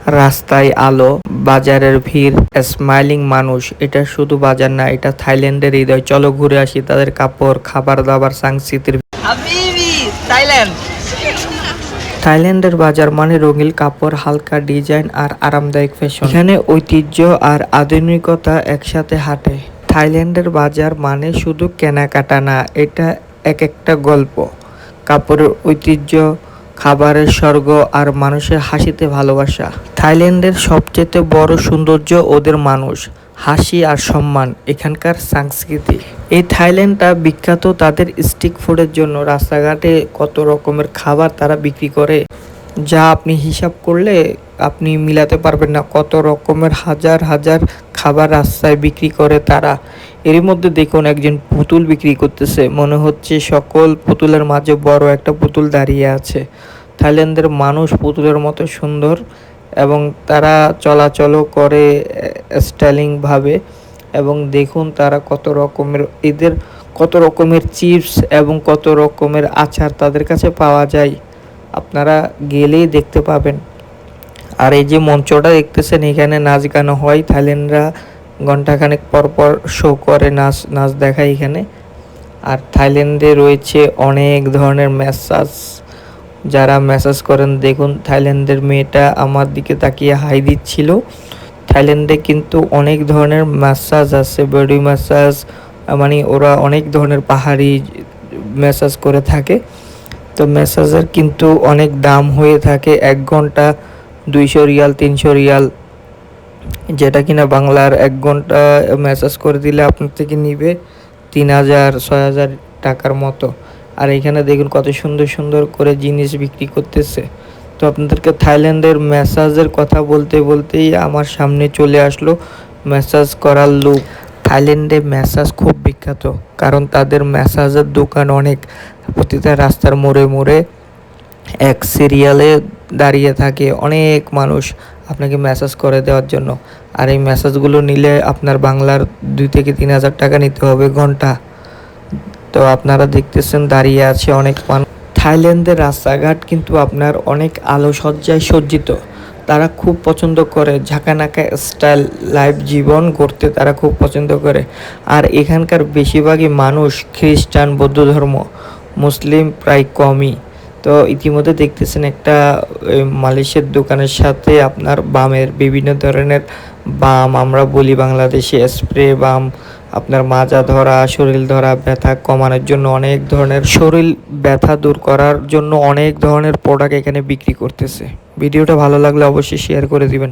রাস্তায় আলো, বাজারের ভিড়, স্মাইলিং মানুষ। এটা শুধু বাজার না, এটা থাইল্যান্ডের হৃদয়। চলো ঘুরে আসি তাদের কাপড়, খাবার দাবার, সংস্কৃতির। হাবিবি থাইল্যান্ড। থাইল্যান্ডের বাজার মানে রঙিন কাপড়, হালকা ডিজাইন আর আরামদায়ক ফ্যাশন। এখানে ঐতিহ্য আর আধুনিকতা একসাথে হাঁটে। থাইল্যান্ডের বাজার মানে শুধু কেনাকাটা না, এটা এক একটা গল্প। কাপড়ের ঐতিহ্য, খাবারের স্বর্গ আর মানুষের হাসিতে ভালোবাসা। থাইল্যান্ডের সবচেয়ে বড় সৌন্দর্য ওদের মানুষ, হাসি আর সম্মান, এখানকার সংস্কৃতি। এই থাইল্যান্ডটা বিখ্যাত তাদের স্ট্রিট ফুডের জন্য। রাস্তাঘাটে কত রকমের খাবার তারা বিক্রি করে, যা আপনি হিসাব করলে আপনি মিলাতে পারবেন না। কত রকমের হাজার হাজার খাবার রাস্তায় বিক্রি করে তারা। এরই মধ্যে দেখুন একজন পুতুল বিক্রি করতেছে, মনে হচ্ছে সকল পুতুলের মাঝে বড় একটা পুতুল দাঁড়িয়ে আছে। থাইল্যান্ডের মানুষ পুতুলের মতো সুন্দর এবং তারা চলাচলও করে স্টাইলিংভাবে। এবং দেখুন তারা কত রকমের, এদের কত রকমের চিপস এবং কত রকমের আচার তাদের কাছে পাওয়া যায়, আপনারা গেলেই দেখতে পাবেন। আর এই যে মঞ্চটা দেখতেছেন, এখানে নাচ গান হয়। থাইল্যান্ডরা ঘন্টাখানেক পর পর শো করে, নাচ দেখায় এখানে। আর থাইল্যান্ডে রয়েছে অনেক ধরনের ম্যাসাজ, যারা ম্যাসাজ করেন। দেখুন থাইল্যান্ডের মেয়েটা আমার দিকে তাকিয়ে হাই দিচ্ছিল। থাইল্যান্ডে কিন্তু অনেক ধরনের ম্যাসাজ আছে, বডি ম্যাসাজ, মানে ওরা অনেক ধরনের পাহাড়ি ম্যাসাজ করে থাকে। তো ম্যাসাজের কিন্তু অনেক দাম হয়ে থাকে, 1 ঘন্টা 200 রিয়াল 300 রিয়াল, যেটা কিনা বাংলার 1 ঘন্টা ম্যাসাজ করে দিলে আপনার থেকে নিবে 3000-6000 টাকার মতো। আর এখানে দেখুন কত সুন্দর সুন্দর করে জিনিস বিক্রি করতেছে। তো আপনাদেরকে থাইল্যান্ডের ম্যাসাজের কথা বলতে বলতেই আমার সামনে চলে আসলো ম্যাসাজ করার লোক। থাইল্যান্ডে ম্যাসাজ খুব বিখ্যাত, কারণ তাদের ম্যাসাজের দোকান অনেক। প্রতিটা রাস্তার মোড়ে মোড়ে এক সিরিয়ালে দাঁড়িয়ে থাকে অনেক মানুষ আপনাকে ম্যাসাজ করে দেওয়ার জন্য। আর এই ম্যাসাজগুলো নিলে আপনার বাংলার 2000-3000 টাকা নিতে হবে ঘন্টা। তো আপনারা দেখতেছেন দাঁড়িয়ে আছে অনেক মানুষ। থাইল্যান্ডের রাস্তাঘাট কিন্তু আপনার অনেক আলোসজ্জায় সজ্জিত। তারা খুব পছন্দ করে ঝাঁকানাকা স্টাইল লাইফ জীবন করতে, তারা খুব পছন্দ করে। আর এখানকার বেশিরভাগই মানুষ খ্রিস্টান, বৌদ্ধ ধর্ম, মুসলিম প্রায় কমই। তো ইতিমধ্যে দেখতেছেন একটা মালিশের দোকানের সাথে আপনার বামের বিভিন্ন ধরনের বাম, আমরা বলি বাংলাদেশে স্প্রে বাম, আপনার মাজা ধরা, শরীর ধরা, ব্যথা কমানোর জন্য অনেক ধরনের, শরীর ব্যথা দূর করার জন্য অনেক ধরনের প্রোডাক্ট এখানে বিক্রি করতেছে। ভিডিওটা ভালো লাগলে অবশ্যই শেয়ার করে দিবেন।